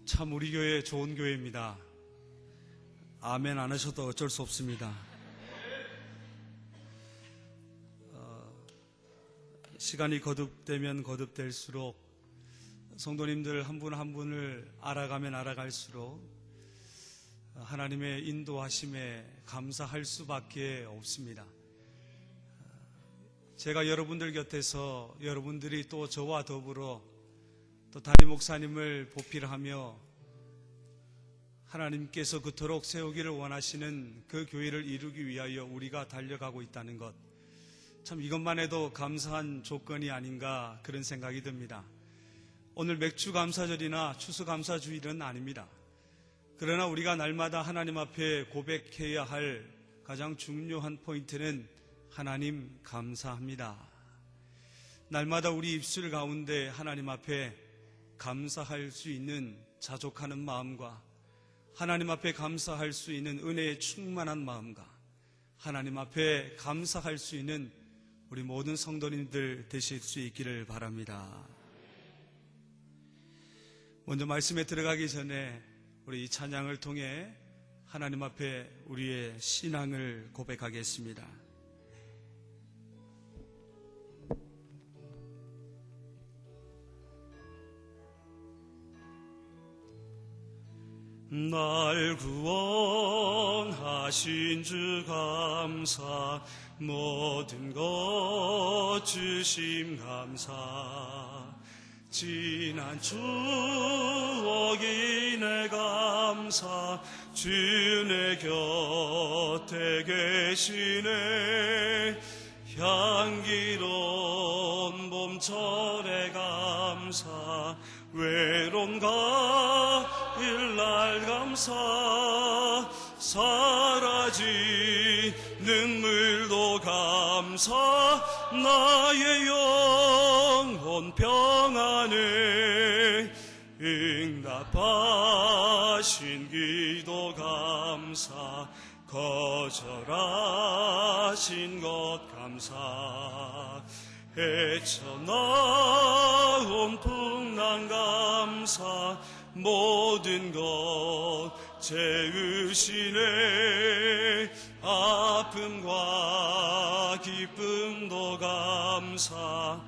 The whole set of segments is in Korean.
참 우리 교회 좋은 교회입니다. 아멘 안 하셔도 어쩔 수 없습니다. 시간이 거듭되면 거듭될수록 성도님들 한 분 한 분을 알아가면 알아갈수록 하나님의 인도하심에 감사할 수밖에 없습니다. 제가 여러분들 곁에서 여러분들이 또 저와 더불어 또 담임 목사님을 보필하며 하나님께서 그토록 세우기를 원하시는 그 교회를 이루기 위하여 우리가 달려가고 있다는 것, 참 이것만 해도 감사한 조건이 아닌가 그런 생각이 듭니다. 오늘 맥주감사절이나 추수감사주일은 아닙니다. 그러나 우리가 날마다 하나님 앞에 고백해야 할 가장 중요한 포인트는 하나님 감사합니다. 날마다 우리 입술 가운데 하나님 앞에 감사할 수 있는 자족하는 마음과 하나님 앞에 감사할 수 있는 은혜에 충만한 마음과 하나님 앞에 감사할 수 있는 우리 모든 성도님들 되실 수 있기를 바랍니다. 먼저 말씀에 들어가기 전에 우리 이 찬양을 통해 하나님 앞에 우리의 신앙을 고백하겠습니다. 날 구원하신 주 감사, 모든 것 주심 감사, 지난 추억이 내 감사, 주 내 곁에 계시네. 향기로운 봄철의 감사, 외로운 가을 날 감사, 사라진 눈물도 감사, 나의 영혼 평안에 응답하신 기도 감사, 거절하신 것 감사, 헤쳐나온 풍랑 감사, 모든 것 채우시네. 아픔과 기쁨도 감사,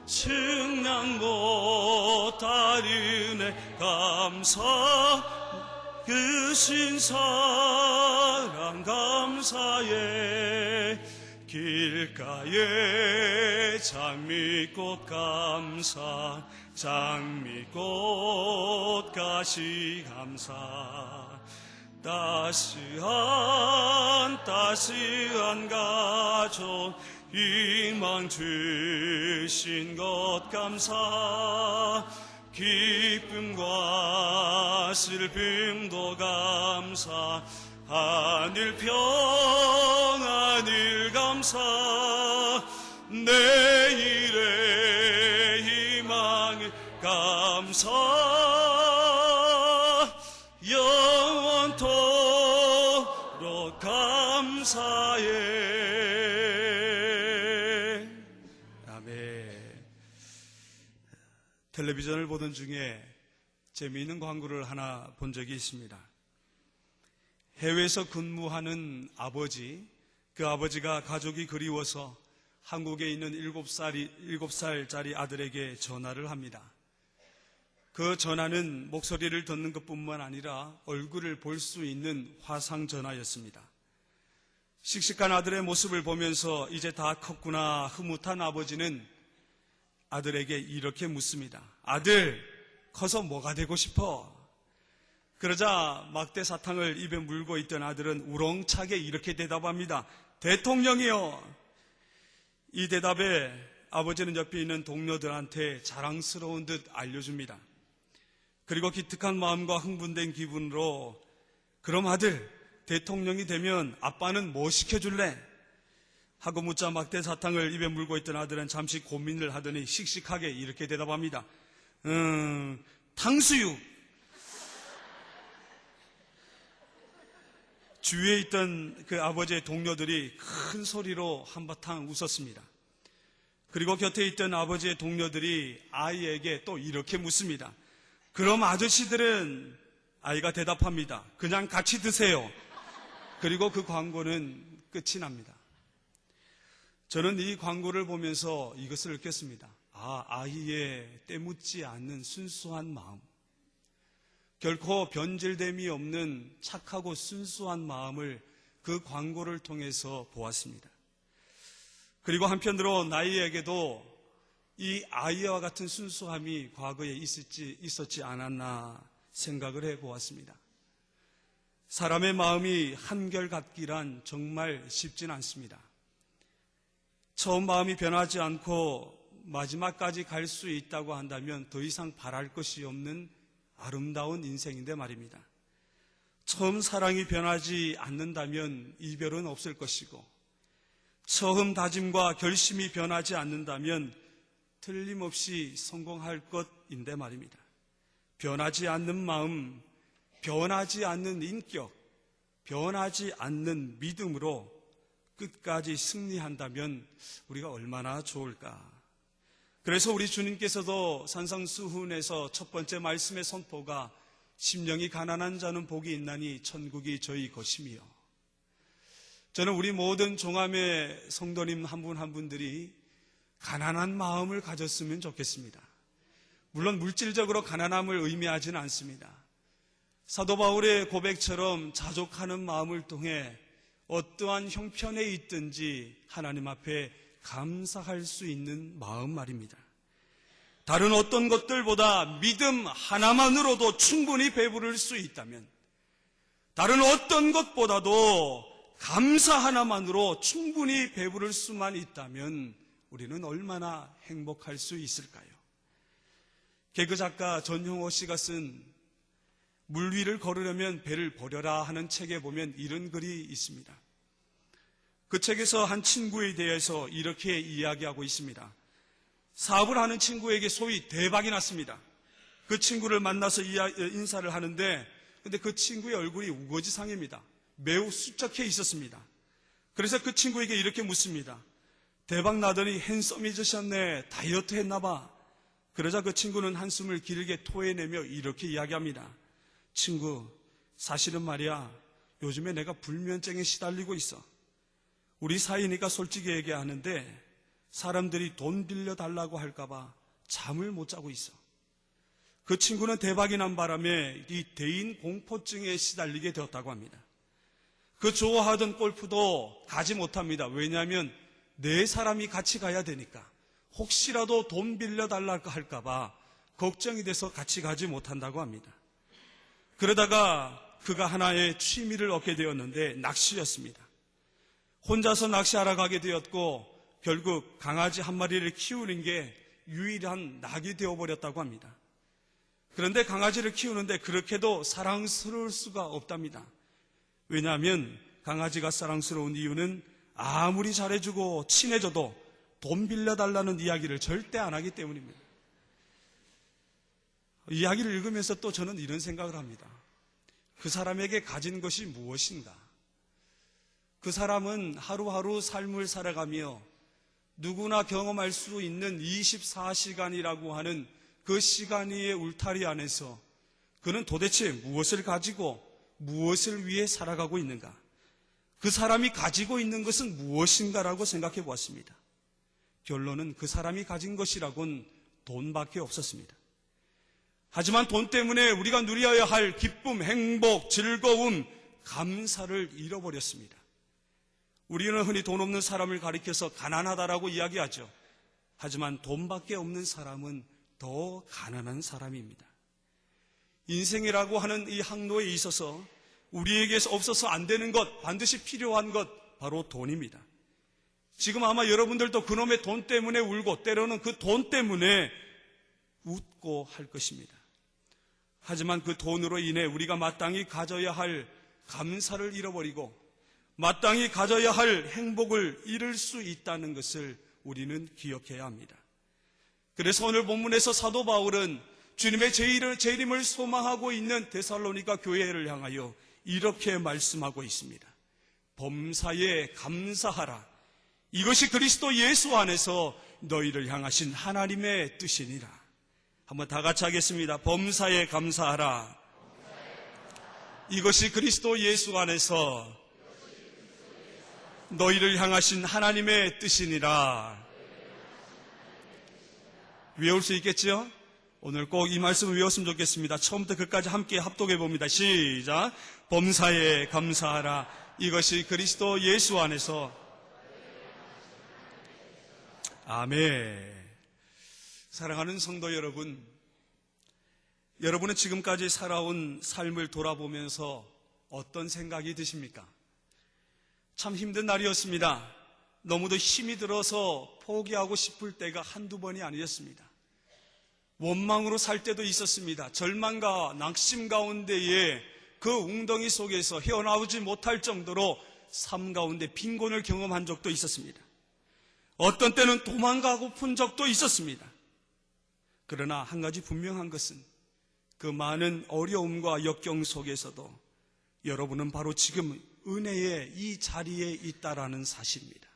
측량 못할 은혜 감사, 그 신사랑 감사에 길가에 장미꽃 감사, 장미꽃 가시 감사, 따스한 가족 희망 주신 것 감사, 기쁨과 슬픔도 감사, 하늘 평안을 감사, 내일의 희망을 감사, 영원토록 감사해. 아멘. 텔레비전을 보던 중에 재미있는 광고를 하나 본 적이 있습니다. 해외에서 근무하는 아버지, 그 아버지가 가족이 그리워서 한국에 있는 7살짜리 아들에게 전화를 합니다. 그 전화는 목소리를 듣는 것뿐만 아니라 얼굴을 볼 수 있는 화상 전화였습니다. 씩씩한 아들의 모습을 보면서 이제 다 컸구나 흐뭇한 아버지는 아들에게 이렇게 묻습니다. 아들, 커서 뭐가 되고 싶어? 그러자 막대 사탕을 입에 물고 있던 아들은 우렁차게 이렇게 대답합니다. 대통령이요. 이 대답에 아버지는 옆에 있는 동료들한테 자랑스러운 듯 알려줍니다. 그리고 기특한 마음과 흥분된 기분으로, 그럼 아들, 대통령이 되면 아빠는 뭐 시켜줄래? 하고 묻자 막대 사탕을 입에 물고 있던 아들은 잠시 고민을 하더니 씩씩하게 이렇게 대답합니다. 탕수육. 주위에 있던 그 아버지의 동료들이 큰 소리로 한바탕 웃었습니다. 그리고 곁에 있던 아버지의 동료들이 아이에게 또 이렇게 묻습니다. 그럼 아저씨들은? 아이가 대답합니다. 그냥 같이 드세요. 그리고 그 광고는 끝이 납니다. 저는 이 광고를 보면서 이것을 느꼈습니다. 아이의 때묻지 않는 순수한 마음, 결코 변질됨이 없는 착하고 순수한 마음을 그 광고를 통해서 보았습니다. 그리고 한편으로 나이에게도 이 아이와 같은 순수함이 과거에 있었지 않았나 생각을 해보았습니다. 사람의 마음이 한결같기란 정말 쉽진 않습니다. 처음 마음이 변하지 않고 마지막까지 갈 수 있다고 한다면 더 이상 바랄 것이 없는 아름다운 인생인데 말입니다. 처음 사랑이 변하지 않는다면 이별은 없을 것이고, 처음 다짐과 결심이 변하지 않는다면 틀림없이 성공할 것인데 말입니다. 변하지 않는 마음, 변하지 않는 인격, 변하지 않는 믿음으로 끝까지 승리한다면 우리가 얼마나 좋을까. 그래서 우리 주님께서도 산상수훈에서 첫 번째 말씀의 선포가 심령이 가난한 자는 복이 있나니 천국이 저희 것이며, 저는 우리 모든 종암의 성도님 한 분 한 분들이 가난한 마음을 가졌으면 좋겠습니다. 물론 물질적으로 가난함을 의미하지는 않습니다. 사도 바울의 고백처럼 자족하는 마음을 통해 어떠한 형편에 있든지 하나님 앞에 감사할 수 있는 마음 말입니다. 다른 어떤 것들보다 믿음 하나만으로도 충분히 배부를 수 있다면, 다른 어떤 것보다도 감사 하나만으로 충분히 배부를 수만 있다면 우리는 얼마나 행복할 수 있을까요? 개그 작가 전형호 씨가 쓴 물 위를 걸으려면 배를 버려라 하는 책에 보면 이런 글이 있습니다. 그 책에서 한 친구에 대해서 이렇게 이야기하고 있습니다. 사업을 하는 친구에게 소위 대박이 났습니다. 그 친구를 만나서 인사를 하는데, 근데 그 친구의 얼굴이 우거지상입니다. 매우 수척해 있었습니다. 그래서 그 친구에게 이렇게 묻습니다. 대박 나더니 핸섬해지셨네. 다이어트 했나봐. 그러자 그 친구는 한숨을 길게 토해내며 이렇게 이야기합니다. 친구, 사실은 말이야, 요즘에 내가 불면증에 시달리고 있어. 우리 사이니까 솔직히 얘기하는데 사람들이 돈 빌려달라고 할까봐 잠을 못 자고 있어. 그 친구는 대박이 난 바람에 이 대인 공포증에 시달리게 되었다고 합니다. 그 좋아하던 골프도 가지 못합니다. 왜냐하면 네 사람이 같이 가야 되니까. 혹시라도 돈 빌려달라고 할까봐 걱정이 돼서 같이 가지 못한다고 합니다. 그러다가 그가 하나의 취미를 얻게 되었는데 낚시였습니다. 혼자서 낚시하러 가게 되었고 결국 강아지 한 마리를 키우는 게 유일한 낙이 되어버렸다고 합니다. 그런데 강아지를 키우는데 그렇게도 사랑스러울 수가 없답니다. 왜냐하면 강아지가 사랑스러운 이유는 아무리 잘해주고 친해져도 돈 빌려달라는 이야기를 절대 안 하기 때문입니다. 이야기를 읽으면서 또 저는 이런 생각을 합니다. 그 사람에게 가진 것이 무엇인가? 그 사람은 하루하루 삶을 살아가며 누구나 경험할 수 있는 24시간이라고 하는 그 시간 위의 울타리 안에서 그는 도대체 무엇을 가지고 무엇을 위해 살아가고 있는가? 그 사람이 가지고 있는 것은 무엇인가라고 생각해 보았습니다. 결론은 그 사람이 가진 것이라곤 돈밖에 없었습니다. 하지만 돈 때문에 우리가 누려야 할 기쁨, 행복, 즐거움, 감사를 잃어버렸습니다. 우리는 흔히 돈 없는 사람을 가리켜서 가난하다라고 이야기하죠. 하지만 돈밖에 없는 사람은 더 가난한 사람입니다. 인생이라고 하는 이 항로에 있어서 우리에게서 없어서 안 되는 것, 반드시 필요한 것, 바로 돈입니다. 지금 아마 여러분들도 그놈의 돈 때문에 울고 때로는 그 돈 때문에 웃고 할 것입니다. 하지만 그 돈으로 인해 우리가 마땅히 가져야 할 감사를 잃어버리고 마땅히 가져야 할 행복을 잃을 수 있다는 것을 우리는 기억해야 합니다. 그래서 오늘 본문에서 사도 바울은 주님의 재림을 소망하고 있는 데살로니가 교회를 향하여 이렇게 말씀하고 있습니다. 범사에 감사하라. 이것이 그리스도 예수 안에서 너희를 향하신 하나님의 뜻이니라. 한번 다 같이 하겠습니다. 범사에 감사하라. 이것이 그리스도 예수 안에서 너희를 향하신 하나님의 뜻이니라. 외울 수 있겠죠? 오늘 꼭 이 말씀을 외웠으면 좋겠습니다. 처음부터 끝까지 함께 합독해 봅니다. 시작. 범사에 감사하라. 이것이 그리스도 예수 안에서. 아멘. 사랑하는 성도 여러분, 여러분은 지금까지 살아온 삶을 돌아보면서 어떤 생각이 드십니까? 참 힘든 날이었습니다. 너무도 힘이 들어서 포기하고 싶을 때가 한두 번이 아니었습니다. 원망으로 살 때도 있었습니다. 절망과 낙심 가운데에 그 웅덩이 속에서 헤어나오지 못할 정도로 삶 가운데 빈곤을 경험한 적도 있었습니다. 어떤 때는 도망가고픈 적도 있었습니다. 그러나 한 가지 분명한 것은 그 많은 어려움과 역경 속에서도 여러분은 바로 지금 은혜의 이 자리에 있다라는 사실입니다.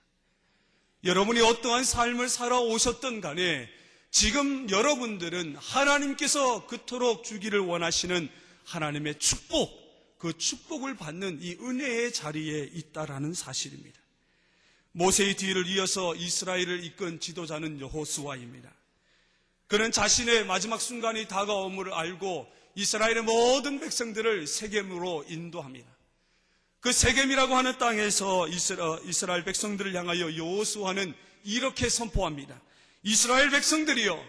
여러분이 어떠한 삶을 살아오셨든 간에 지금 여러분들은 하나님께서 그토록 주기를 원하시는 하나님의 축복, 그 축복을 받는 이 은혜의 자리에 있다라는 사실입니다. 모세의 뒤를 이어서 이스라엘을 이끈 지도자는 여호수아입니다. 그는 자신의 마지막 순간이 다가옴을 알고 이스라엘의 모든 백성들을 세겜으로 인도합니다. 그 세겜이라고 하는 땅에서 이스라엘 백성들을 향하여 여호수아는 이렇게 선포합니다. 이스라엘 백성들이여,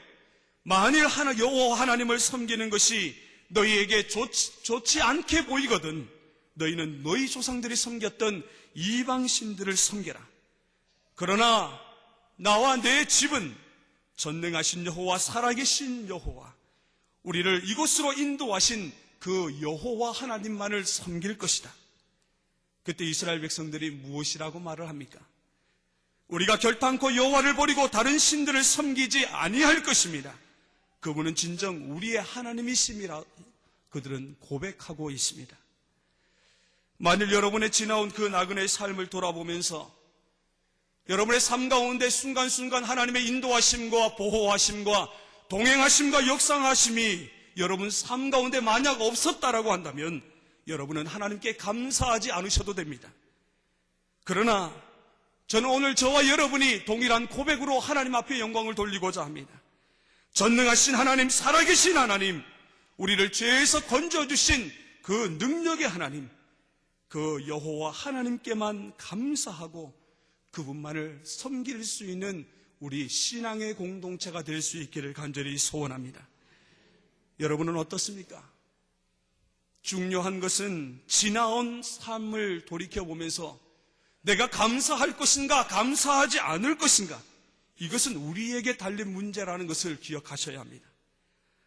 만일 여호와 하나님을 섬기는 것이 너희에게 좋지 않게 보이거든 너희는 너희 조상들이 섬겼던 이방신들을 섬겨라. 그러나 나와 내 집은 전능하신 여호와, 살아계신 여호와, 우리를 이곳으로 인도하신 그 여호와 하나님만을 섬길 것이다. 그때 이스라엘 백성들이 무엇이라고 말을 합니까? 우리가 결단코 여호와를 버리고 다른 신들을 섬기지 아니할 것입니다. 그분은 진정 우리의 하나님이심이라 그들은 고백하고 있습니다. 만일 여러분의 지나온 그 나그네의 삶을 돌아보면서 여러분의 삶 가운데 순간순간 하나님의 인도하심과 보호하심과 동행하심과 역사하심이 여러분 삶 가운데 만약 없었다라고 한다면 여러분은 하나님께 감사하지 않으셔도 됩니다. 그러나 저는 오늘 저와 여러분이 동일한 고백으로 하나님 앞에 영광을 돌리고자 합니다. 전능하신 하나님, 살아계신 하나님, 우리를 죄에서 건져주신 그 능력의 하나님, 그 여호와 하나님께만 감사하고 그분만을 섬길 수 있는 우리 신앙의 공동체가 될 수 있기를 간절히 소원합니다. 여러분은 어떻습니까? 중요한 것은 지나온 삶을 돌이켜보면서 내가 감사할 것인가 감사하지 않을 것인가, 이것은 우리에게 달린 문제라는 것을 기억하셔야 합니다.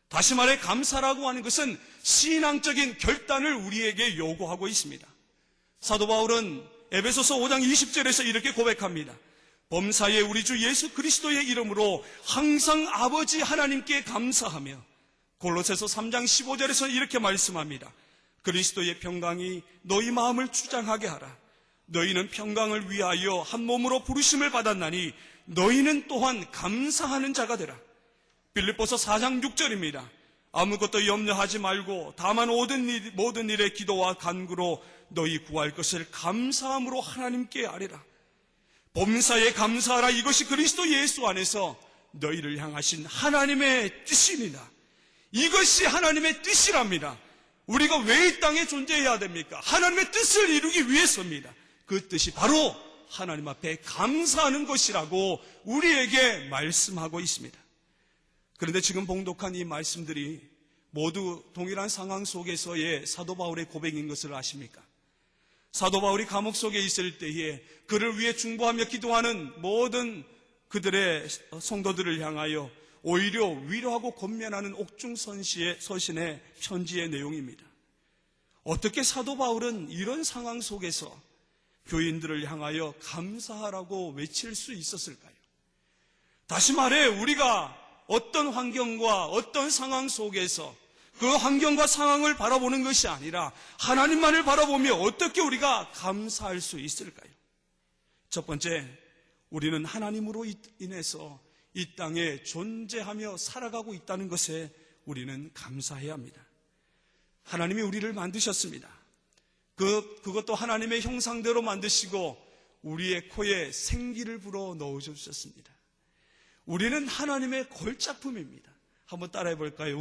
다시 말해 감사라고 하는 것은 신앙적인 결단을 우리에게 요구하고 있습니다. 사도 바울은 에베소서 5장 20절에서 이렇게 고백합니다. 범사에 우리 주 예수 그리스도의 이름으로 항상 아버지 하나님께 감사하며, 골로새서 3장 15절에서 이렇게 말씀합니다. 그리스도의 평강이 너희 마음을 주장하게 하라. 너희는 평강을 위하여 한 몸으로 부르심을 받았나니 너희는 또한 감사하는 자가 되라. 빌립보서 4장 6절입니다. 아무것도 염려하지 말고 다만 모든 일에 기도와 간구로 너희 구할 것을 감사함으로 하나님께 아뢰라. 범사에 감사하라. 이것이 그리스도 예수 안에서 너희를 향하신 하나님의 뜻입니다. 이것이 하나님의 뜻이랍니다. 우리가 왜 이 땅에 존재해야 됩니까? 하나님의 뜻을 이루기 위해서입니다. 그 뜻이 바로 하나님 앞에 감사하는 것이라고 우리에게 말씀하고 있습니다. 그런데 지금 봉독한 이 말씀들이 모두 동일한 상황 속에서의 사도 바울의 고백인 것을 아십니까? 사도 바울이 감옥 속에 있을 때에 그를 위해 중보하며 기도하는 모든 그들의 성도들을 향하여 오히려 위로하고 권면하는 옥중서신의 편지의 내용입니다. 어떻게 사도 바울은 이런 상황 속에서 교인들을 향하여 감사하라고 외칠 수 있었을까요? 다시 말해 우리가 어떤 환경과 어떤 상황 속에서 그 환경과 상황을 바라보는 것이 아니라 하나님만을 바라보며 어떻게 우리가 감사할 수 있을까요? 첫 번째, 우리는 하나님으로 인해서 이 땅에 존재하며 살아가고 있다는 것에 우리는 감사해야 합니다. 하나님이 우리를 만드셨습니다. 그것도 하나님의 형상대로 만드시고 우리의 코에 생기를 불어 넣어주셨습니다. 우리는 하나님의 걸작품입니다. 한번 따라해 볼까요?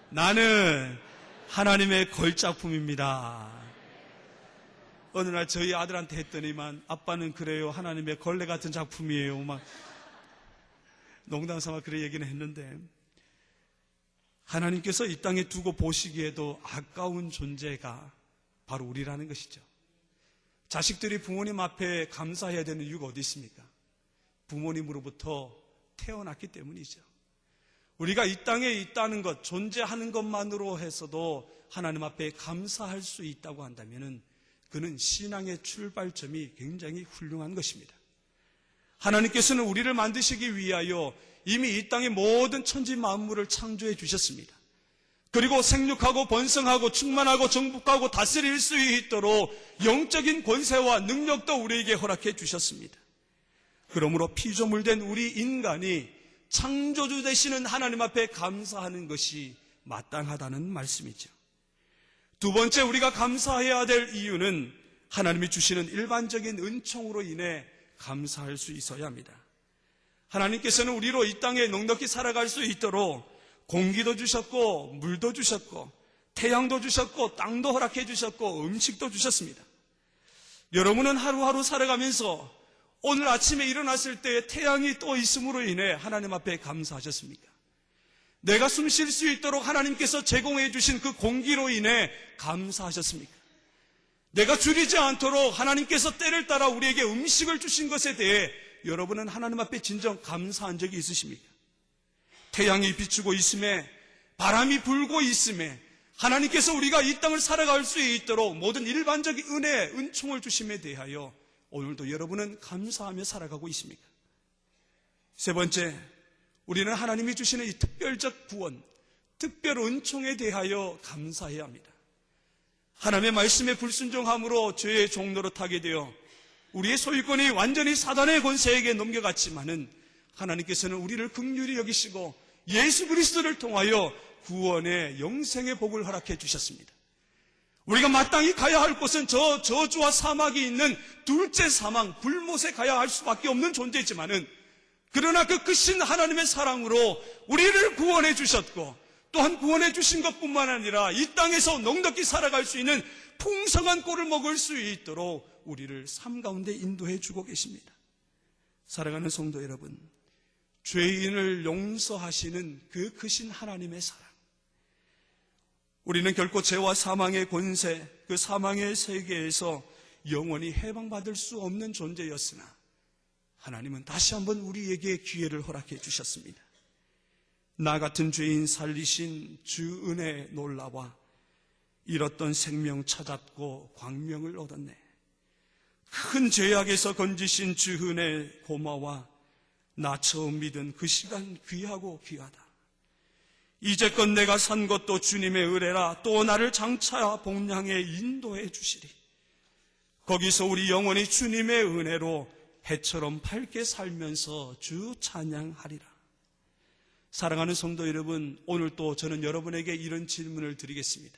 나는 하나님의 걸작품입니다. 어느 날 저희 아들한테 했더니만 아빠는 그래요. 하나님의 걸레 같은 작품이에요. 막 농담 삼아 그래 얘기는 했는데 하나님께서 이 땅에 두고 보시기에도 아까운 존재가 바로 우리라는 것이죠. 자식들이 부모님 앞에 감사해야 되는 이유가 어디 있습니까? 부모님으로부터 태어났기 때문이죠. 우리가 이 땅에 있다는 것, 존재하는 것만으로 해서도 하나님 앞에 감사할 수 있다고 한다면 그는 신앙의 출발점이 굉장히 훌륭한 것입니다. 하나님께서는 우리를 만드시기 위하여 이미 이 땅의 모든 천지 만물을 창조해 주셨습니다. 그리고 생육하고 번성하고 충만하고 정복하고 다스릴 수 있도록 영적인 권세와 능력도 우리에게 허락해 주셨습니다. 그러므로 피조물된 우리 인간이 창조주 되시는 하나님 앞에 감사하는 것이 마땅하다는 말씀이죠. 두 번째 우리가 감사해야 될 이유는 하나님이 주시는 일반적인 은총으로 인해 감사할 수 있어야 합니다. 하나님께서는 우리로 이 땅에 넉넉히 살아갈 수 있도록 공기도 주셨고 물도 주셨고 태양도 주셨고 땅도 허락해 주셨고 음식도 주셨습니다. 여러분은 하루하루 살아가면서 오늘 아침에 일어났을 때 태양이 떠 있음으로 인해 하나님 앞에 감사하셨습니까? 내가 숨 쉴 수 있도록 하나님께서 제공해 주신 그 공기로 인해 감사하셨습니까? 내가 줄이지 않도록 하나님께서 때를 따라 우리에게 음식을 주신 것에 대해 여러분은 하나님 앞에 진정 감사한 적이 있으십니까? 태양이 비추고 있음에 바람이 불고 있음에 하나님께서 우리가 이 땅을 살아갈 수 있도록 모든 일반적인 은혜, 은총을 주심에 대하여 오늘도 여러분은 감사하며 살아가고 있습니까? 세 번째, 우리는 하나님이 주시는 이 특별적 구원, 특별 은총에 대하여 감사해야 합니다. 하나님의 말씀에 불순종함으로 죄의 종로로 타게 되어 우리의 소유권이 완전히 사단의 권세에게 넘겨갔지만은 하나님께서는 우리를 긍휼히 여기시고 예수 그리스도를 통하여 구원의 영생의 복을 허락해 주셨습니다. 우리가 마땅히 가야 할 곳은 저 저주와 사막이 있는 둘째 사망, 불못에 가야 할 수밖에 없는 존재지만은 그러나 그 크신 하나님의 사랑으로 우리를 구원해 주셨고 또한 구원해 주신 것뿐만 아니라 이 땅에서 넉넉히 살아갈 수 있는 풍성한 꼴을 먹을 수 있도록 우리를 삶 가운데 인도해 주고 계십니다. 사랑하는 성도 여러분, 죄인을 용서하시는 그 크신 하나님의 사랑, 우리는 결코 죄와 사망의 권세, 그 사망의 세계에서 영원히 해방받을 수 없는 존재였으나 하나님은 다시 한번 우리에게 기회를 허락해 주셨습니다. 나 같은 죄인 살리신 주 은혜 놀라와 잃었던 생명 찾았고 광명을 얻었네. 큰 죄악에서 건지신 주 은혜 고마워. 나 처음 믿은 그 시간 귀하고 귀하다. 이제껏 내가 산 것도 주님의 은혜라. 또 나를 장차 복량에 인도해 주시리. 거기서 우리 영원히 주님의 은혜로 해처럼 밝게 살면서 주 찬양하리라. 사랑하는 성도 여러분, 오늘 또 저는 여러분에게 이런 질문을 드리겠습니다.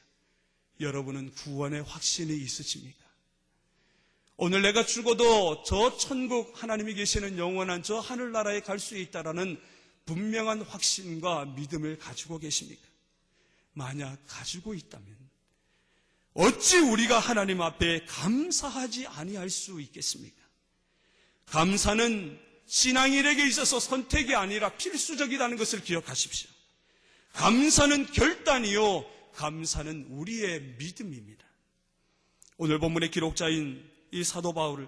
여러분은 구원의 확신이 있으십니까? 오늘 내가 죽어도 저 천국 하나님이 계시는 영원한 저 하늘나라에 갈 수 있다라는 분명한 확신과 믿음을 가지고 계십니까? 만약 가지고 있다면 어찌 우리가 하나님 앞에 감사하지 아니할 수 있겠습니까? 감사는 신앙인에게 있어서 선택이 아니라 필수적이라는 것을 기억하십시오. 감사는 결단이요, 감사는 우리의 믿음입니다. 오늘 본문의 기록자인 이 사도 바울은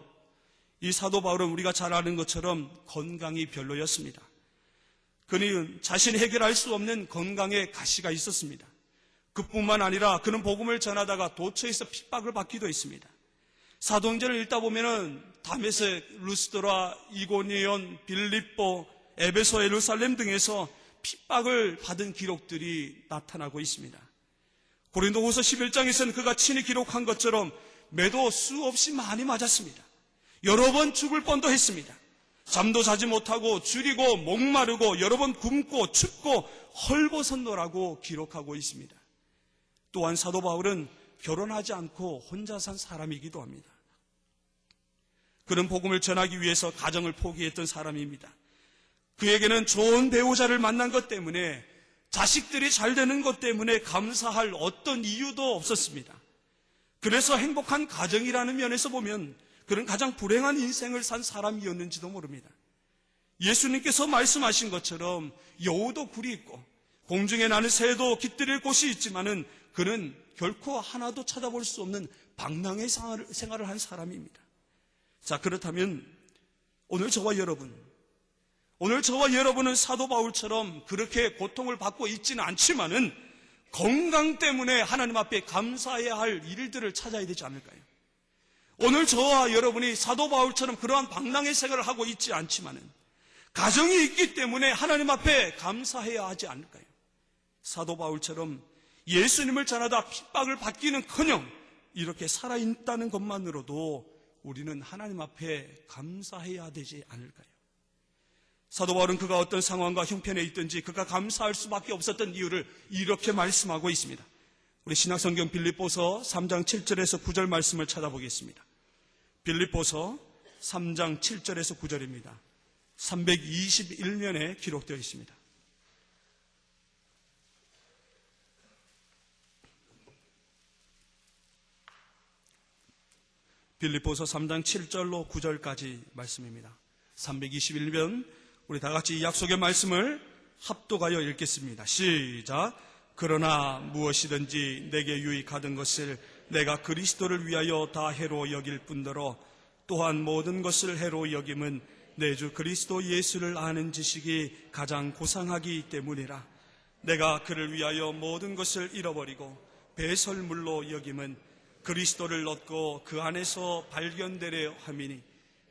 우리가 잘 아는 것처럼 건강이 별로였습니다. 그는 자신이 해결할 수 없는 건강의 가시가 있었습니다. 그뿐만 아니라 그는 복음을 전하다가 도처에서 핍박을 받기도 했습니다. 사도행전을 읽다 보면은 다메섹, 루스드라, 이고니온, 빌립보, 에베소, 예루살렘 등에서 핍박을 받은 기록들이 나타나고 있습니다. 고린도후서 11장에서는 그가 친히 기록한 것처럼 매도 수없이 많이 맞았습니다. 여러 번 죽을 뻔도 했습니다. 잠도 자지 못하고 줄이고 목마르고 여러 번 굶고 춥고 헐벗었노라고 기록하고 있습니다. 또한 사도 바울은 결혼하지 않고 혼자 산 사람이기도 합니다. 그는 복음을 전하기 위해서 가정을 포기했던 사람입니다. 그에게는 좋은 배우자를 만난 것 때문에, 자식들이 잘 되는 것 때문에 감사할 어떤 이유도 없었습니다. 그래서 행복한 가정이라는 면에서 보면 그는 가장 불행한 인생을 산 사람이었는지도 모릅니다. 예수님께서 말씀하신 것처럼 여우도 굴이 있고 공중에 나는 새도 깃들일 곳이 있지만은 그는 결코 하나도 찾아볼 수 없는 방랑의 생활을 한 사람입니다. 자, 그렇다면 오늘 저와 여러분은 사도 바울처럼 그렇게 고통을 받고 있지는 않지만은 건강 때문에 하나님 앞에 감사해야 할 일들을 찾아야 되지 않을까요? 오늘 저와 여러분이 사도 바울처럼 그러한 방랑의 생활을 하고 있지 않지만은 가정이 있기 때문에 하나님 앞에 감사해야 하지 않을까요? 사도 바울처럼 예수님을 전하다 핍박을 받기는커녕 이렇게 살아있다는 것만으로도 우리는 하나님 앞에 감사해야 되지 않을까요? 사도 바울은 그가 어떤 상황과 형편에 있든지 그가 감사할 수밖에 없었던 이유를 이렇게 말씀하고 있습니다. 우리 신약성경 빌립보서 3장 7절에서 9절 말씀을 찾아보겠습니다. 빌립보서 3장 7절에서 9절입니다. 321면에 기록되어 있습니다. 빌립보서 3장 7절로 9절까지 말씀입니다. 321면 우리 다 같이 이 약속의 말씀을 합독하여 읽겠습니다. 시작. 그러나 무엇이든지 내게 유익하던 것을 내가 그리스도를 위하여 다 해로 여길 뿐더러 또한 모든 것을 해로 여김은 내 주 그리스도 예수를 아는 지식이 가장 고상하기 때문이라. 내가 그를 위하여 모든 것을 잃어버리고 배설물로 여김은 그리스도를 얻고 그 안에서 발견되려 함이니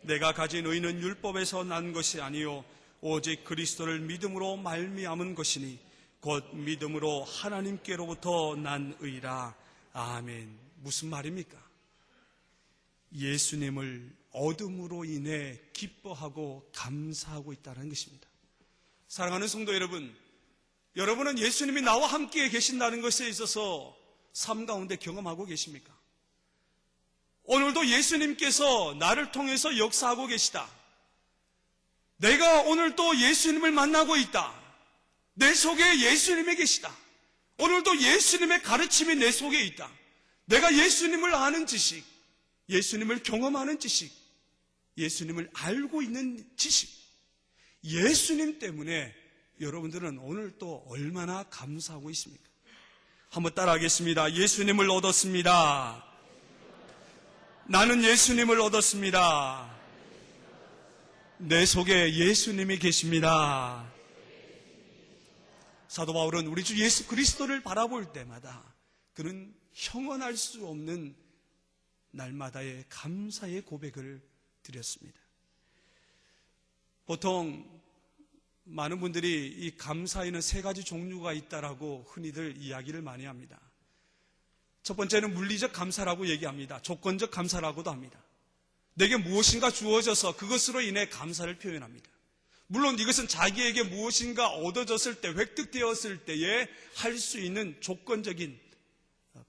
내가 가진 의는 율법에서 난 것이 아니요 오직 그리스도를 믿음으로 말미암은 것이니 곧 믿음으로 하나님께로부터 난 의라. 아멘. 무슨 말입니까? 예수님을 얻음으로 인해 기뻐하고 감사하고 있다는 것입니다. 사랑하는 성도 여러분, 여러분은 예수님이 나와 함께 계신다는 것에 있어서 삶 가운데 경험하고 계십니까? 오늘도 예수님께서 나를 통해서 역사하고 계시다. 내가 오늘 또 예수님을 만나고 있다. 내 속에 예수님이 계시다. 오늘도 예수님의 가르침이 내 속에 있다. 내가 예수님을 아는 지식, 예수님을 경험하는 지식, 예수님을 알고 있는 지식, 예수님 때문에 여러분들은 오늘 또 얼마나 감사하고 있습니까? 한번 따라하겠습니다. 예수님을 얻었습니다. 나는 예수님을 얻었습니다. 내 속에 예수님이 계십니다. 사도 바울은 우리 주 예수 그리스도를 바라볼 때마다 그는 형언할 수 없는 날마다의 감사의 고백을 드렸습니다. 보통 많은 분들이 이 감사에는 세 가지 종류가 있다라고 흔히들 이야기를 많이 합니다. 첫 번째는 물리적 감사라고 얘기합니다. 조건적 감사라고도 합니다. 내게 무엇인가 주어져서 그것으로 인해 감사를 표현합니다. 물론 이것은 자기에게 무엇인가 얻어졌을 때, 획득되었을 때에 할 수 있는 조건적인,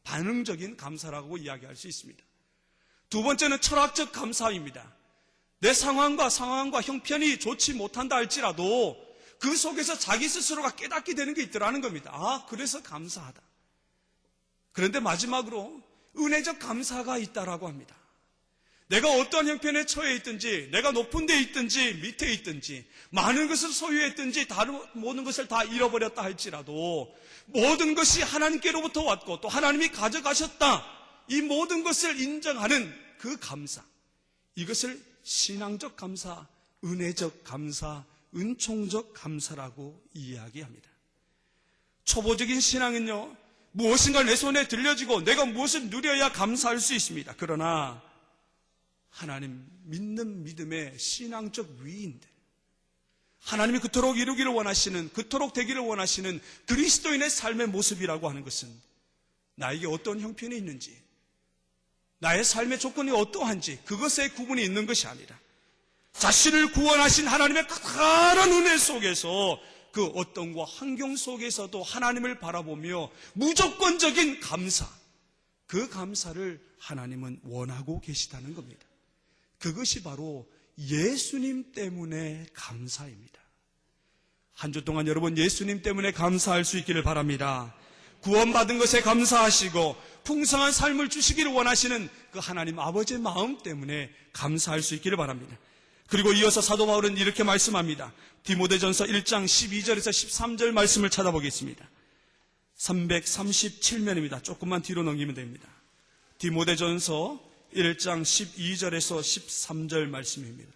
반응적인 감사라고 이야기할 수 있습니다. 두 번째는 철학적 감사입니다. 내 상황과 형편이 좋지 못한다 할지라도 그 속에서 자기 스스로가 깨닫게 되는 게 있더라는 겁니다. 아, 그래서 감사하다. 그런데 마지막으로 은혜적 감사가 있다라고 합니다. 내가 어떤 형편에 처해 있든지, 내가 높은 데 있든지 밑에 있든지, 많은 것을 소유했든지 다른 모든 것을 다 잃어버렸다 할지라도 모든 것이 하나님께로부터 왔고 또 하나님이 가져가셨다, 이 모든 것을 인정하는 그 감사, 이것을 신앙적 감사, 은혜적 감사, 은총적 감사라고 이야기합니다. 초보적인 신앙은요, 무엇인가 내 손에 들려지고 내가 무엇을 누려야 감사할 수 있습니다. 그러나 하나님 믿는 믿음의 신앙적 위인들, 하나님이 그토록 이루기를 원하시는, 그토록 되기를 원하시는 그리스도인의 삶의 모습이라고 하는 것은 나에게 어떤 형편이 있는지, 나의 삶의 조건이 어떠한지 그것에 구분이 있는 것이 아니라 자신을 구원하신 하나님의 크다란 은혜 속에서 그 어떤 환경 속에서도 하나님을 바라보며 무조건적인 감사, 그 감사를 하나님은 원하고 계시다는 겁니다. 그것이 바로 예수님 때문에 감사입니다. 한 주 동안 여러분 예수님 때문에 감사할 수 있기를 바랍니다. 구원받은 것에 감사하시고 풍성한 삶을 주시기를 원하시는 그 하나님 아버지의 마음 때문에 감사할 수 있기를 바랍니다. 그리고 이어서 사도 바울은 이렇게 말씀합니다. 디모데전서 1장 12절에서 13절 말씀을 찾아보겠습니다. 337면입니다. 조금만 뒤로 넘기면 됩니다. 디모데전서 1장 12절에서 13절 말씀입니다.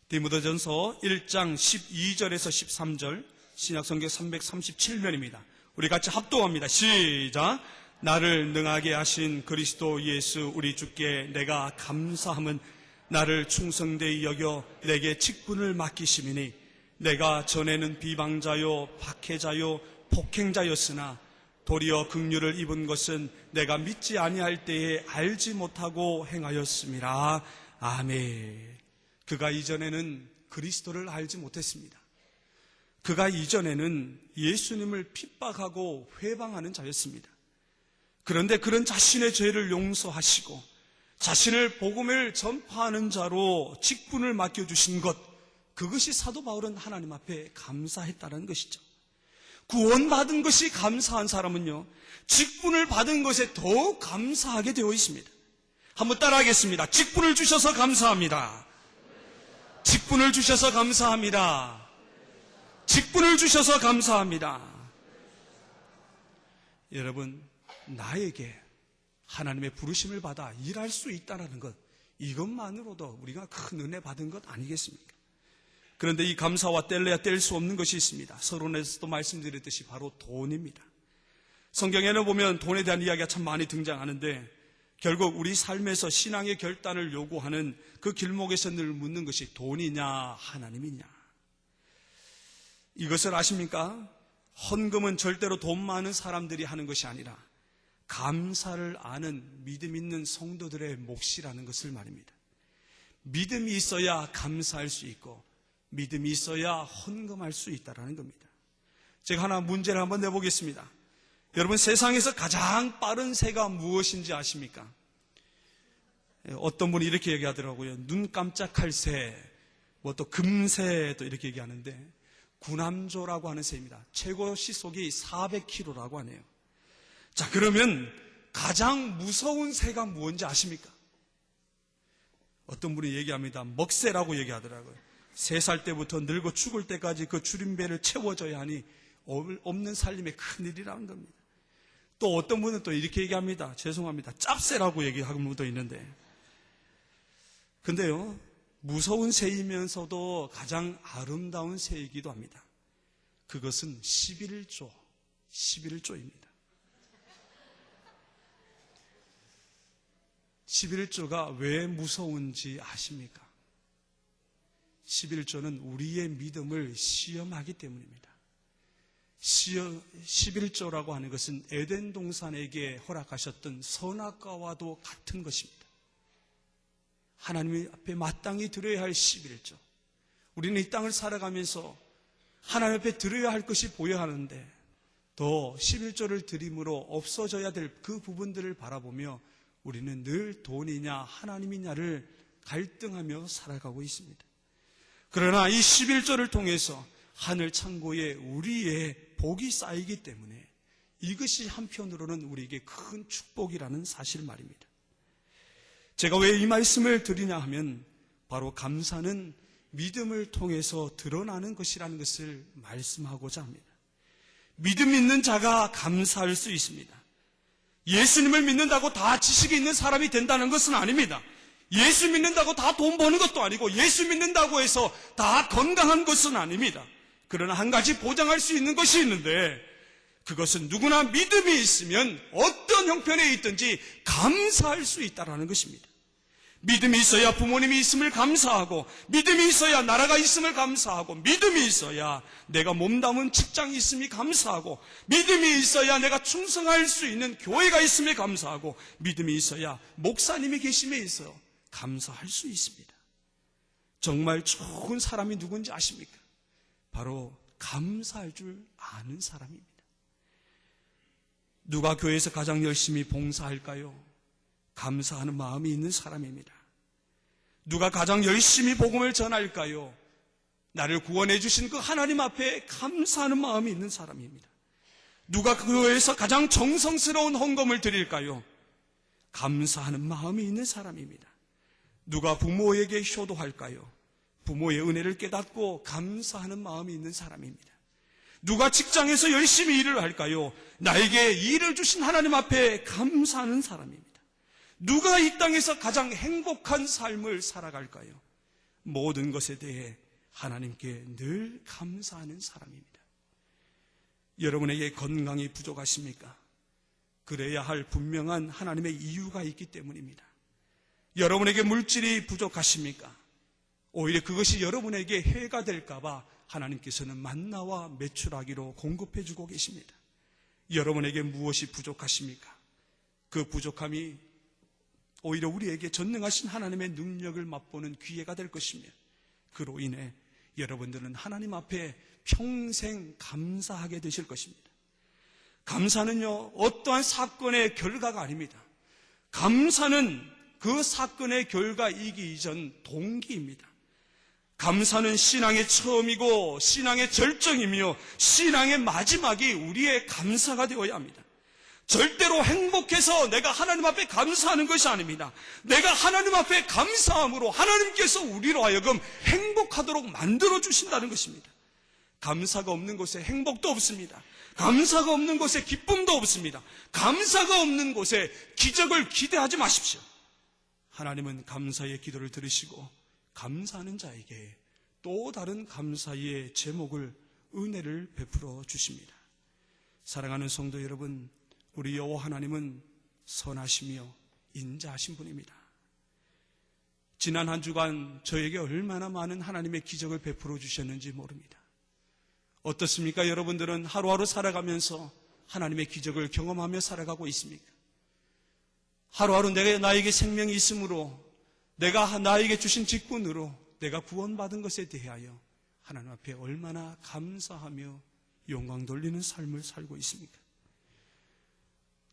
디모데전서 1장 12절에서 13절 신약성경 337면입니다. 우리 같이 합독합니다. 시작. 나를 능하게 하신 그리스도 예수 우리 주께 내가 감사함은 나를 충성되이 여겨 내게 직분을 맡기심이니 내가 전에는 비방자요 박해자요 폭행자였으나 도리어 긍휼을 입은 것은 내가 믿지 아니할 때에 알지 못하고 행하였음이라. 아멘. 그가 이전에는 그리스도를 알지 못했습니다. 그가 이전에는 예수님을 핍박하고 회방하는 자였습니다. 그런데 그런 자신의 죄를 용서하시고 자신을 복음을 전파하는 자로 직분을 맡겨주신 것, 그것이 사도 바울은 하나님 앞에 감사했다는 것이죠. 구원받은 것이 감사한 사람은요, 직분을 받은 것에 더욱 감사하게 되어 있습니다. 한번 따라하겠습니다. 직분을 주셔서 감사합니다. 직분을 주셔서 감사합니다. 직분을 주셔서 감사합니다. 여러분, 나에게 하나님의 부르심을 받아 일할 수 있다는 것, 이것만으로도 우리가 큰 은혜 받은 것 아니겠습니까? 그런데 이 감사와 뗄래야 뗄 수 없는 것이 있습니다. 서론에서도 말씀드렸듯이 바로 돈입니다. 성경에는 보면 돈에 대한 이야기가 참 많이 등장하는데 결국 우리 삶에서 신앙의 결단을 요구하는 그 길목에서 늘 묻는 것이 돈이냐 하나님이냐. 이것을 아십니까? 헌금은 절대로 돈 많은 사람들이 하는 것이 아니라 감사를 아는 믿음 있는 성도들의 몫이라는 것을 말입니다. 믿음이 있어야 감사할 수 있고 믿음이 있어야 헌금할 수 있다는 겁니다. 제가 하나 문제를 한번 내보겠습니다. 여러분, 세상에서 가장 빠른 새가 무엇인지 아십니까? 어떤 분이 이렇게 얘기하더라고요. 눈 깜짝할 새, 뭐 또 금새 또 이렇게 얘기하는데 구남조라고 하는 새입니다. 최고 시속이 400km라고 하네요. 자, 그러면 가장 무서운 새가 무엇인지 아십니까? 어떤 분이 얘기합니다. 먹새라고 얘기하더라고요. 3살 때부터 늙어 죽을 때까지 그 줄임배를 채워줘야 하니 없는 살림의 큰일이라는 겁니다. 또 어떤 분은 또 이렇게 얘기합니다. 죄송합니다. 짭새라고 얘기하는 분도 있는데, 근데요, 무서운 새이면서도 가장 아름다운 새이기도 합니다. 그것은 11조입니다. 11조가 왜 무서운지 아십니까? 11조는 우리의 믿음을 시험하기 때문입니다. 11조라고 하는 것은 에덴 동산에게 허락하셨던 선악과와도 같은 것입니다. 하나님 앞에 마땅히 드려야 할 11조. 우리는 이 땅을 살아가면서 하나님 앞에 드려야 할 것이 보여야 하는데 더 11조를 드림으로 없어져야 될 그 부분들을 바라보며 우리는 늘 돈이냐 하나님이냐를 갈등하며 살아가고 있습니다. 그러나 이 11조를 통해서 하늘 창고에 우리의 복이 쌓이기 때문에 이것이 한편으로는 우리에게 큰 축복이라는 사실 말입니다. 제가 왜 이 말씀을 드리냐 하면 바로 감사는 믿음을 통해서 드러나는 것이라는 것을 말씀하고자 합니다. 믿음 있는 자가 감사할 수 있습니다. 예수님을 믿는다고 다 지식이 있는 사람이 된다는 것은 아닙니다. 예수 믿는다고 다 돈 버는 것도 아니고 예수 믿는다고 해서 다 건강한 것은 아닙니다. 그러나 한 가지 보장할 수 있는 것이 있는데 그것은 누구나 믿음이 있으면 어떤 형편에 있든지 감사할 수 있다는 것입니다. 믿음이 있어야 부모님이 있음을 감사하고, 믿음이 있어야 나라가 있음을 감사하고, 믿음이 있어야 내가 몸담은 직장이 있음이 감사하고, 믿음이 있어야 내가 충성할 수 있는 교회가 있음을 감사하고, 믿음이 있어야 목사님이 계심에 있어 감사할 수 있습니다. 정말 좋은 사람이 누군지 아십니까? 바로 감사할 줄 아는 사람입니다. 누가 교회에서 가장 열심히 봉사할까요? 감사하는 마음이 있는 사람입니다. 누가 가장 열심히 복음을 전할까요? 나를 구원해 주신 그 하나님 앞에 감사하는 마음이 있는 사람입니다. 누가 교회에서 가장 정성스러운 헌금을 드릴까요? 감사하는 마음이 있는 사람입니다. 누가 부모에게 효도할까요? 부모의 은혜를 깨닫고 감사하는 마음이 있는 사람입니다. 누가 직장에서 열심히 일을 할까요? 나에게 일을 주신 하나님 앞에 감사하는 사람입니다. 누가 이 땅에서 가장 행복한 삶을 살아갈까요? 모든 것에 대해 하나님께 늘 감사하는 사람입니다. 여러분에게 건강이 부족하십니까? 그래야 할 분명한 하나님의 이유가 있기 때문입니다. 여러분에게 물질이 부족하십니까? 오히려 그것이 여러분에게 해가 될까봐 하나님께서는 만나와 메추라기로 공급해주고 계십니다. 여러분에게 무엇이 부족하십니까? 그 부족함이 오히려 우리에게 전능하신 하나님의 능력을 맛보는 기회가 될 것이며, 그로 인해 여러분들은 하나님 앞에 평생 감사하게 되실 것입니다. 감사는요, 어떠한 사건의 결과가 아닙니다. 감사는 그 사건의 결과이기 이전 동기입니다. 감사는 신앙의 처음이고 신앙의 절정이며 신앙의 마지막이 우리의 감사가 되어야 합니다. 절대로 행복해서 내가 하나님 앞에 감사하는 것이 아닙니다. 내가 하나님 앞에 감사함으로 하나님께서 우리로 하여금 행복하도록 만들어주신다는 것입니다. 감사가 없는 곳에 행복도 없습니다. 감사가 없는 곳에 기쁨도 없습니다. 감사가 없는 곳에 기적을 기대하지 마십시오. 하나님은 감사의 기도를 들으시고 감사하는 자에게 또 다른 감사의 제목을, 은혜를 베풀어 주십니다. 사랑하는 성도 여러분, 우리 여호와 하나님은 선하시며 인자하신 분입니다. 지난 한 주간 저에게 얼마나 많은 하나님의 기적을 베풀어 주셨는지 모릅니다. 어떻습니까? 여러분들은 하루하루 살아가면서 하나님의 기적을 경험하며 살아가고 있습니까? 하루하루 나에게 생명이 있으므로, 내가 나에게 주신 직분으로 내가 구원받은 것에 대하여 하나님 앞에 얼마나 감사하며 영광 돌리는 삶을 살고 있습니까?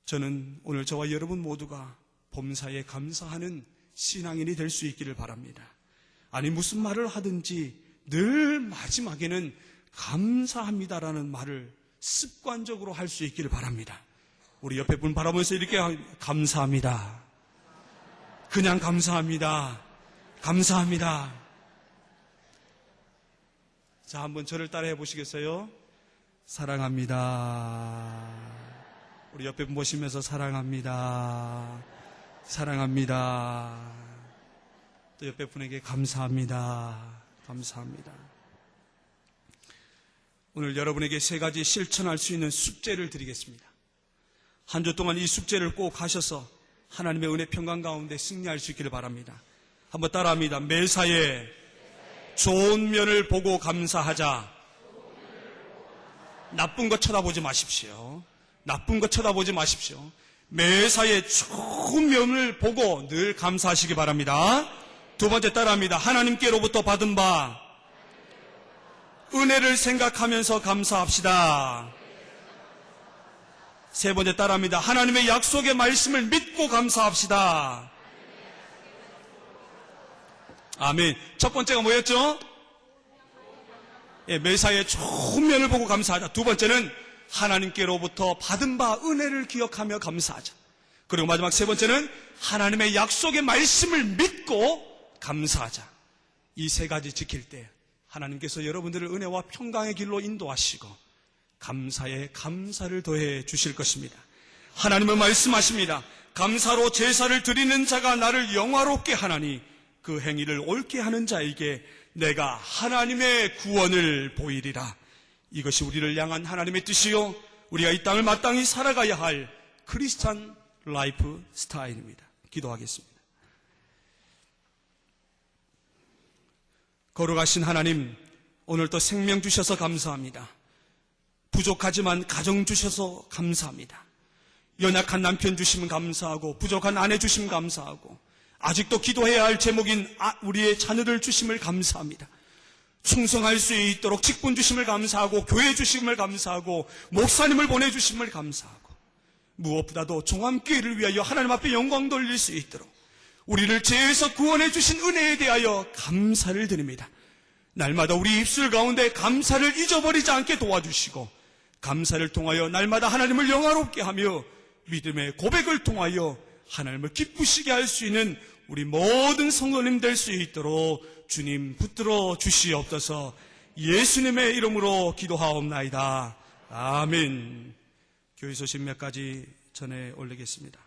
저는 오늘 저와 여러분 모두가 범사에 감사하는 신앙인이 될 수 있기를 바랍니다. 아니, 무슨 말을 하든지 늘 마지막에는 감사합니다라는 말을 습관적으로 할 수 있기를 바랍니다. 우리 옆에 분 바라보면서 이렇게 감사합니다. 그냥 감사합니다. 감사합니다. 자, 한번 저를 따라해 보시겠어요? 사랑합니다. 우리 옆에 분 보시면서 사랑합니다. 사랑합니다. 또 옆에 분에게 감사합니다. 감사합니다. 오늘 여러분에게 세 가지 실천할 수 있는 숙제를 드리겠습니다. 한 주 동안 이 숙제를 꼭 하셔서 하나님의 은혜 평강 가운데 승리할 수 있기를 바랍니다. 한번 따라합니다. 매사에 좋은 면을 보고 감사하자. 나쁜 것 쳐다보지 마십시오. 나쁜 것 쳐다보지 마십시오. 매사에 좋은 면을 보고 늘 감사하시기 바랍니다. 두 번째 따라합니다. 하나님께로부터 받은 바 은혜를 생각하면서 감사합시다. 세 번째 따라합니다. 하나님의 약속의 말씀을 믿고 감사합시다. 아멘. 첫 번째가 뭐였죠? 매사에 좋은 면을 보고 감사하자. 두 번째는 하나님께로부터 받은 바 은혜를 기억하며 감사하자. 그리고 마지막 세 번째는 하나님의 약속의 말씀을 믿고 감사하자. 이 세 가지 지킬 때 하나님께서 여러분들을 은혜와 평강의 길로 인도하시고 감사에 감사를 더해 주실 것입니다. 하나님은 말씀하십니다. 감사로 제사를 드리는 자가 나를 영화롭게 하나니 그 행위를 옳게 하는 자에게 내가 하나님의 구원을 보이리라. 이것이 우리를 향한 하나님의 뜻이요, 우리가 이 땅을 마땅히 살아가야 할 크리스찬 라이프 스타일입니다. 기도하겠습니다. 거룩하신 하나님, 오늘도 생명 주셔서 감사합니다. 부족하지만 가정 주셔서 감사합니다. 연약한 남편 주시면 감사하고, 부족한 아내 주시면 감사하고, 아직도 기도해야 할 제목인 우리의 자녀들 주심을 감사합니다. 충성할 수 있도록 직분 주심을 감사하고, 교회 주심을 감사하고, 목사님을 보내주심을 감사하고, 무엇보다도 종암교회를 위하여 하나님 앞에 영광 돌릴 수 있도록 우리를 죄에서 구원해 주신 은혜에 대하여 감사를 드립니다. 날마다 우리 입술 가운데 감사를 잊어버리지 않게 도와주시고, 감사를 통하여 날마다 하나님을 영화롭게 하며 믿음의 고백을 통하여 하나님을 기쁘시게 할 수 있는 우리 모든 성도님 될 수 있도록 주님 붙들어 주시옵소서. 예수님의 이름으로 기도하옵나이다. 아멘. 교회 소식 몇 가지 전해 올리겠습니다.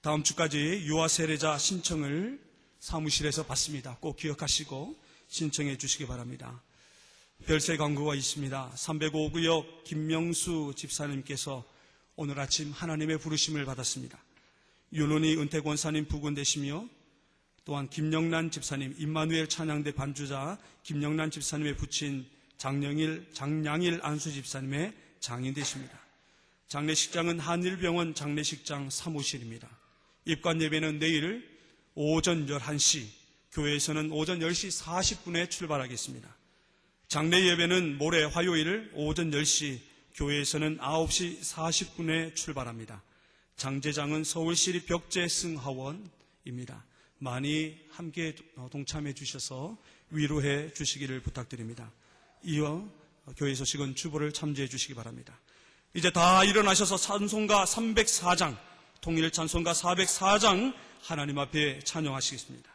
다음 주까지 유아 세례자 신청을 사무실에서 받습니다. 꼭 기억하시고 신청해 주시기 바랍니다. 별세 광고가 있습니다. 305구역 김명수 집사님께서 오늘 아침 하나님의 부르심을 받았습니다. 윤은희 은퇴권사님 부근되시며, 또한 김영란 집사님, 임마누엘 찬양대 반주자 김영란 집사님의 부친 장량일 안수 집사님의 장인 되십니다. 장례식장은 한일병원 장례식장 사무실입니다. 입관 예배는 내일 오전 11시, 교회에서는 오전 10시 40분에 출발하겠습니다. 장례 예배는 모레 화요일 오전 10시, 교회에서는 9시 40분에 출발합니다. 장제장은 서울시립 벽제승하원입니다. 많이 함께 동참해 주셔서 위로해 주시기를 부탁드립니다. 이어 교회 소식은 주보를 참조해 주시기 바랍니다. 이제 다 일어나셔서 찬송가 304장, 통일 찬송가 404장 하나님 앞에 찬양하시겠습니다.